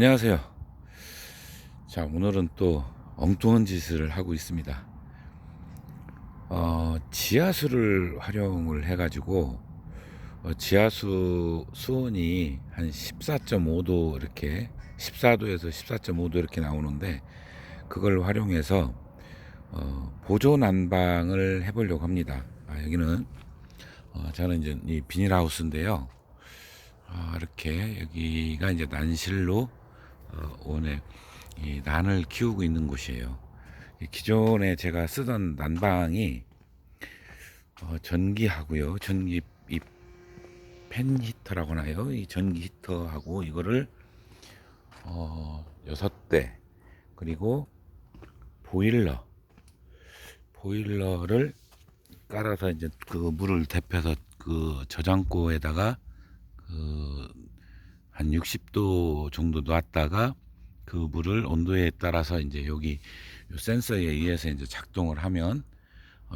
안녕하세요. 자, 오늘은 또 엉뚱한 짓을 하고 있습니다. 지하수를 활용을 해가지고 지하수 수온이 한 14.5도 이렇게 14도에서 14.5도 이렇게 나오는데 그걸 활용해서 보조 난방을 해보려고 합니다. 여기는 저는 이제 이 비닐하우스인데요. 이렇게 여기가 이제 난실로 원에 이 난을 키우고 있는 곳이에요. 기존에 제가 쓰던 난방이 전기하고요. 전기 이 팬 히터라고 하나요? 이 전기 히터하고 이거를 6대 그리고 보일러를 깔아서 이제 그 물을 데펴서 그 저장고에다가 한 60도 정도 놨다가 그 물을 온도에 따라서 이제 여기 센서에 의해서 이제 작동을 하면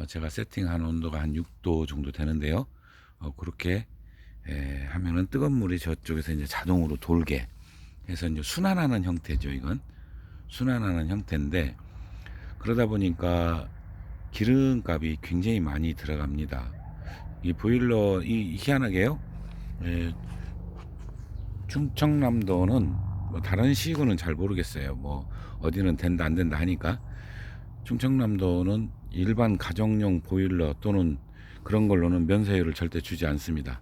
제가 세팅한 온도가 한 6도 정도 되는데요. 그렇게 하면은 뜨거운 물이 저쪽에서 이제 자동으로 돌게 해서 이제 순환하는 형태죠. 이건 순환하는 형태인데 그러다 보니까 기름값이 굉장히 많이 들어갑니다. 이 보일러 이 희한하게요. 예, 충청남도는 뭐 다른 시군은 잘 모르겠어요. 뭐 어디는 된다 안 된다 하니까 충청남도는 일반 가정용 보일러 또는 그런 걸로는 면세율을 절대 주지 않습니다.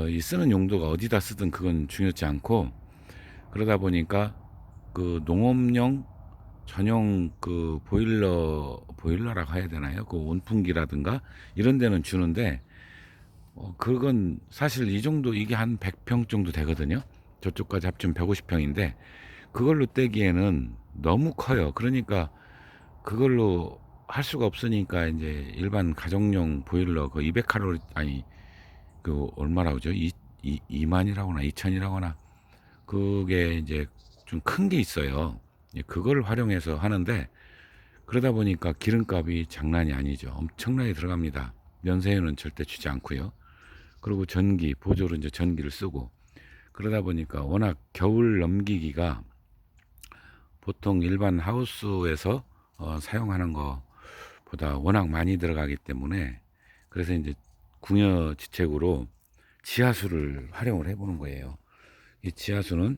이 쓰는 용도가 어디다 쓰든 그건 중요치 않고 그러다 보니까 그 농업용 전용 그 보일러라고 해야 되나요? 그 온풍기라든가 이런 데는 주는데 그건 사실 이 정도 이게 한 100평 정도 되거든요. 저쪽까지 합치면 150평인데 그걸로 떼기에는 너무 커요. 그러니까 그걸로 할 수가 없으니까 이제 일반 가정용 보일러 그 200칼로리 아니 그 얼마라고 그러죠? 2만이라거나 2천이라거나 그게 이제 좀 큰 게 있어요. 그걸 활용해서 하는데 그러다 보니까 기름값이 장난이 아니죠. 엄청나게 들어갑니다. 면세유는 절대 주지 않고요. 그리고 전기 보조로 이제 전기를 쓰고 그러다 보니까 워낙 겨울 넘기기가 보통 일반 하우스에서 사용하는 것보다 워낙 많이 들어가기 때문에 그래서 이제 궁여지책으로 지하수를 활용을 해보는 거예요. 이 지하수는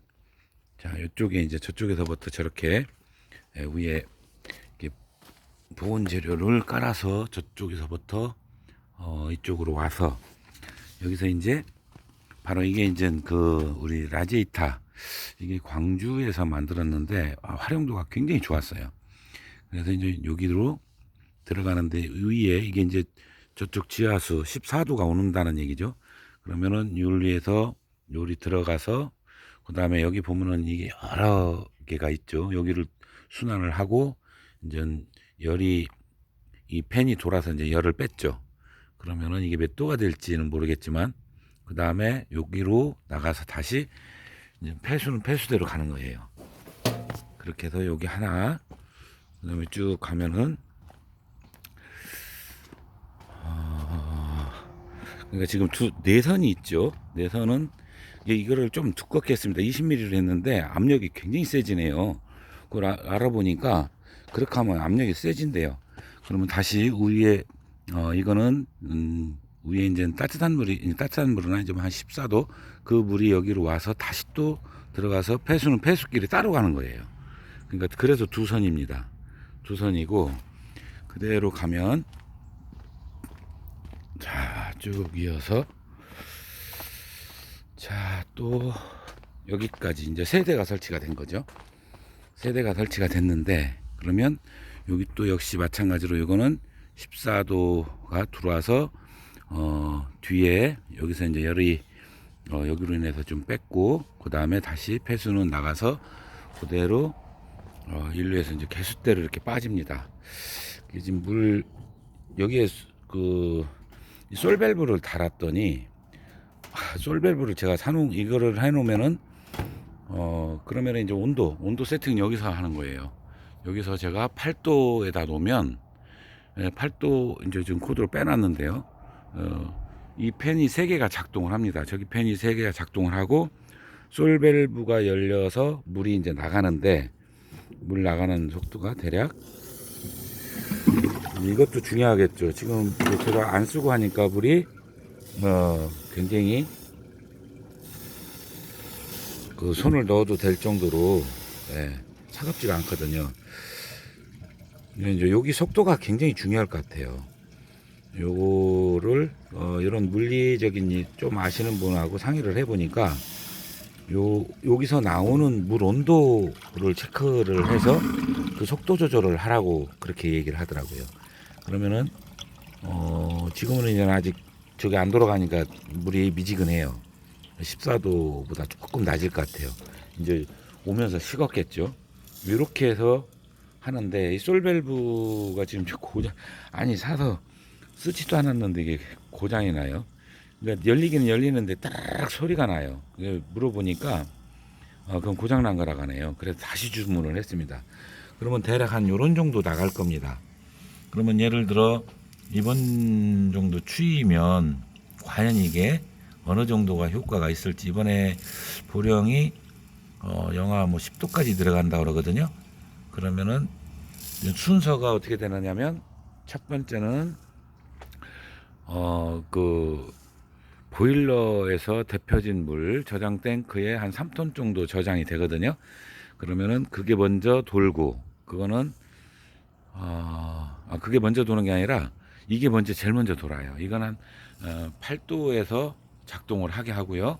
자 이쪽에 이제 저쪽에서부터 저렇게 위에 이렇게 보온 재료를 깔아서 저쪽에서부터 이쪽으로 와서 여기서 이제 바로 이게 이제 그 우리 라제이타 이게 광주에서 만들었는데 활용도가 굉장히 좋았어요. 그래서 이제 여기로 들어가는데 위에 이게 이제 저쪽 지하수 14도가 오는다는 얘기죠. 그러면은 요리에서 요리 들어가서 그 다음에 여기 보면은 이게 여러 개가 있죠. 여기를 순환을 하고 이제 열이 이 팬이 돌아서 이제 열을 뺐죠. 그러면은 이게 몇 도가 될지는 모르겠지만 그 다음에 여기로 나가서 다시 이제 폐수는 폐수대로 가는 거예요. 그렇게 해서 여기 하나 그 다음에 쭉 가면은 그러니까 지금 네 선이 있죠. 네 선은 이거를 좀 두껍게 했습니다. 20mm를 했는데 압력이 굉장히 세지네요. 그걸 알아보니까 그렇게 하면 압력이 세진대요. 그러면 다시 위에 이거는 위에 이제 따뜻한 물은 아니지만 한 14도 그 물이 여기로 와서 다시 또 들어가서 폐수는 폐수끼리 따로 가는 거예요. 그러니까 그래서 두 선입니다. 두 선이고 그대로 가면 자, 쭉 이어서 자, 또 여기까지 이제 세대가 설치가 된 거죠. 세대가 설치가 됐는데 그러면 여기 또 역시 마찬가지로 이거는 14도가 들어와서 뒤에 여기서 이제 열이 여기로 인해서 좀 뺐고 그 다음에 다시 폐수는 나가서 그대로 인류에서 이제 개수대로 이렇게 빠집니다. 지금 물 여기에 그 솔밸브를 달았더니 솔밸브를 제가 사놓은 이거를 해놓으면은 그러면 이제 온도 세팅 여기서 하는 거예요. 여기서 제가 8도에다 놓으면 8도 이제 지금 코드로 빼놨는데요. 이 팬이 3개가 작동을 합니다. 저기 팬이 3개가 작동을 하고 솔밸브가 열려서 물이 이제 나가는데, 물 나가는 속도가 대략, 이것도 중요하겠죠. 지금 제가 안 쓰고 하니까 물이 굉장히 그 손을 넣어도 될 정도로 차갑지가 않거든요. 이제 여기 속도가 굉장히 중요할 것 같아요. 요거를 이런 물리적인 좀 아시는 분하고 상의를 해보니까 여기서 나오는 물 온도를 체크를 해서 그 속도 조절을 하라고 그렇게 얘기를 하더라고요. 그러면은 지금은 이제 아직 저기 안 돌아가니까 물이 미지근해요. 14도보다 조금 낮을 것 같아요. 이제 오면서 식었겠죠. 이렇게 해서 하는데, 이 솔밸브가 지금 고장, 아니 사서 쓰지도 않았는데 이게 고장이 나요. 그러니까 열리기는 열리는데 딱 소리가 나요. 물어보니까 그건 고장 난 거라고 하네요. 그래서 다시 주문을 했습니다. 그러면 대략 한 요런 정도 나갈 겁니다. 그러면 예를 들어 이번 정도 추위면 과연 이게 어느 정도가 효과가 있을지, 이번에 보령이 영하 뭐 10도까지 들어간다 그러거든요. 그러면은 순서가 어떻게 되느냐면, 첫 번째는 그 보일러에서 데펴진 물 저장 탱크에 한 3톤 정도 저장이 되거든요. 그러면은 그게 먼저 돌고, 그거는 그게 먼저 도는 게 아니라 이게 먼저 제일 먼저 돌아요. 이건 한 8도에서 작동을 하게 하고요.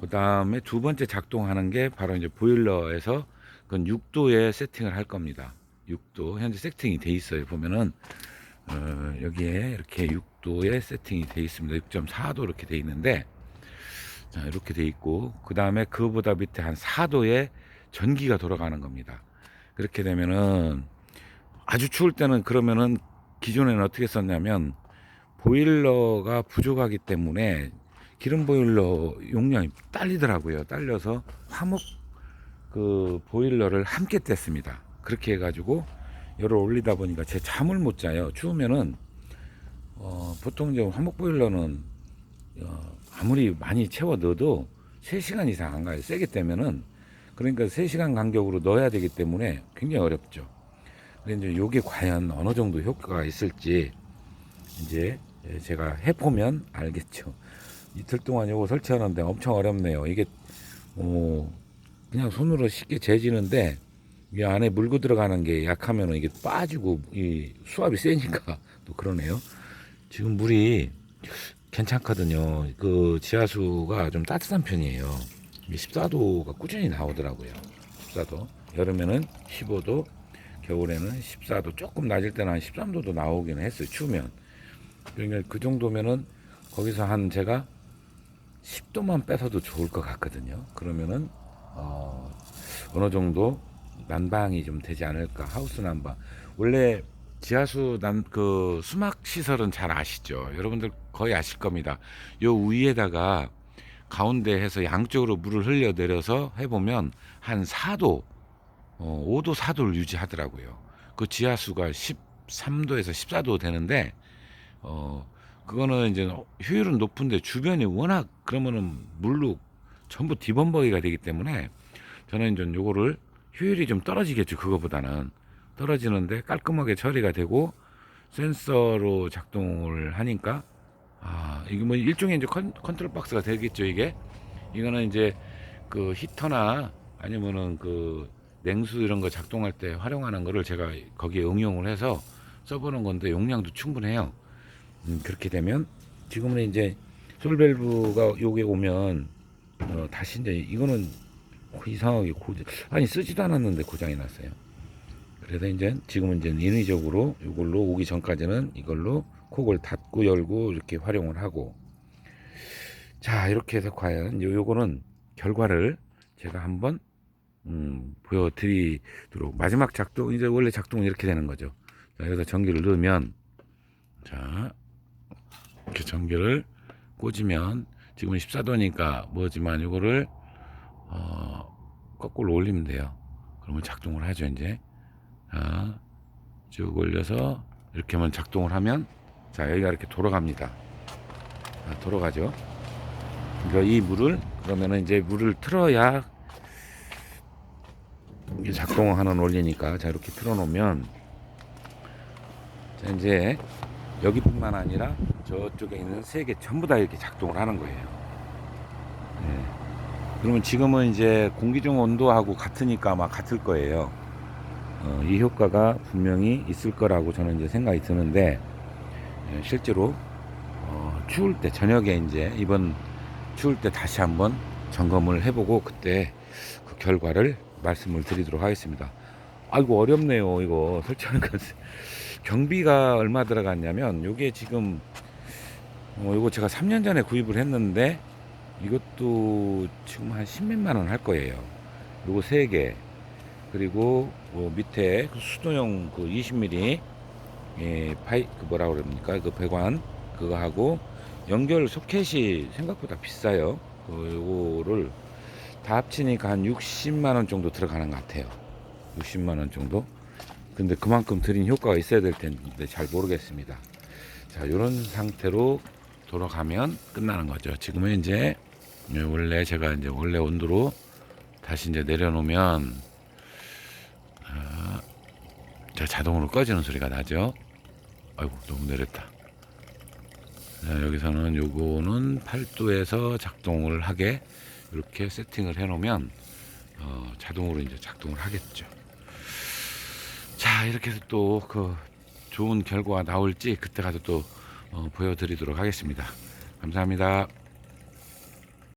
그 다음에 두 번째 작동하는 게 바로 이제 보일러에서 그건 6도에 세팅을 할 겁니다. 6도 현재 세팅이 돼 있어요. 보면은 여기에 이렇게 6도에 세팅이 돼 있습니다. 6.4도 이렇게 돼 있는데, 자, 이렇게 돼 있고, 그 다음에 그보다 밑에 한 4도에 전기가 돌아가는 겁니다. 그렇게 되면은 아주 추울 때는, 그러면은 기존에는 어떻게 썼냐면, 보일러가 부족하기 때문에 기름 보일러 용량이 딸리더라고요. 딸려서 화목 그 보일러를 함께 뗐습니다. 그렇게 해가지고 열을 올리다 보니까 제 잠을 못 자요. 추우면은 보통 이제 화목 보일러는 아무리 많이 채워 넣어도 3시간 이상 안 가요. 세게 떼면은. 그러니까 3시간 간격으로 넣어야 되기 때문에 굉장히 어렵죠. 근데 이제 요게 과연 어느 정도 효과가 있을지 이제 제가 해보면 알겠죠. 이틀 동안 요거 설치하는데 엄청 어렵네요. 이게 그냥 손으로 쉽게 재지는데, 이 안에 물고 들어가는 게 약하면 이게 빠지고 이 수압이 세니까 또 그러네요. 지금 물이 괜찮거든요. 그 지하수가 좀 따뜻한 편이에요. 14도가 꾸준히 나오더라고요. 14도. 여름에는 15도, 겨울에는 14도, 조금 낮을 때는 한 13도도 나오긴 했어요. 추우면. 그러니까 그 정도면은 거기서 한 제가 10도만 뺏어도 좋을 것 같거든요. 그러면은 어느 정도 난방이 좀 되지 않을까. 하우스 난방. 원래 지하수 그 수막 시설은 잘 아시죠? 여러분들 거의 아실 겁니다. 요 위에다가 가운데 해서 양쪽으로 물을 흘려 내려서 해보면 한 4도, 5도, 4도를 유지하더라고요. 그 지하수가 13도에서 14도 되는데, 그거는 이제 효율은 높은데 주변이 워낙 그러면은 물로 전부 디범버기가 되기 때문에, 저는 이제 요거를 효율이 좀 떨어지겠죠. 그거보다는 떨어지는데 깔끔하게 처리가 되고 센서로 작동을 하니까, 이게 뭐 일종의 이제 컨트롤 박스가 되겠죠. 이거는 이제 그 히터나 아니면은 그 냉수 이런 거 작동할 때 활용하는 거를 제가 거기에 응용을 해서 써보는 건데, 용량도 충분해요. 그렇게 되면 지금은 이제 솔밸브가 요게 오면 다시 이제 이거는 이상하게 아니 쓰지도 않았는데 고장이 났어요. 그래서 이제 지금은 이제 인위적으로 이걸로 오기 전까지는 이걸로 콕을 닫고 열고 이렇게 활용을 하고, 자, 이렇게 해서 과연 요거는 결과를 제가 한번 보여드리도록. 마지막 작동, 이제 원래 작동은 이렇게 되는 거죠. 자, 여기서 전기를 넣으면, 자, 이렇게 전기를 꽂으면, 지금 14도니까 뭐지만 이거를 거꾸로 올리면 돼요. 그러면 작동을 하죠. 이제 자, 쭉 올려서 이렇게만 작동을 하면, 자, 여기가 이렇게 돌아갑니다. 자, 돌아가죠. 그러니까 이 물을 그러면은 이제 물을 틀어야 이게 작동하는 원리니까 자 이렇게 틀어놓으면 자 이제 여기뿐만 아니라 저쪽에 있는 세 개 전부 다 이렇게 작동을 하는 거예요. 네. 그러면 지금은 이제 공기 중 온도하고 같으니까 아마 같을 거예요. 이 효과가 분명히 있을 거라고 저는 이제 생각이 드는데 실제로 추울 때 저녁에 이제 이번 추울 때 다시 한번 점검을 해보고 그때 그 결과를 말씀을 드리도록 하겠습니다. 아이고 어렵네요. 이거 설치하는 건 경비가 얼마 들어갔냐면 요게 지금 이거 제가 3년 전에 구입을 했는데 이것도 지금 한 10몇만 원 할 거예요. 요거 3개 그리고 밑에 그 수도용 그 20mm 파이 그 뭐라 그럽니까 그 배관 그거 하고 연결 소켓이 생각보다 비싸요. 요거를 다 합치니까 한 60만 원 정도 들어가는 것 같아요. 60만 원 정도. 근데 그만큼 드린 효과가 있어야 될 텐데 잘 모르겠습니다. 자, 이런 상태로 돌아가면 끝나는 거죠. 지금은 이제 원래 제가 이제 원래 온도로 다시 이제 내려놓으면 자, 자동으로 꺼지는 소리가 나죠. 아이고 너무 내렸다. 자, 여기서는 요거는 8도에서 작동을 하게 이렇게 세팅을 해 놓으면 자동으로 이제 작동을 하겠죠. 자, 이렇게 해서 또 그 좋은 결과가 나올지 그때 가서 또 보여드리도록 하겠습니다. 감사합니다.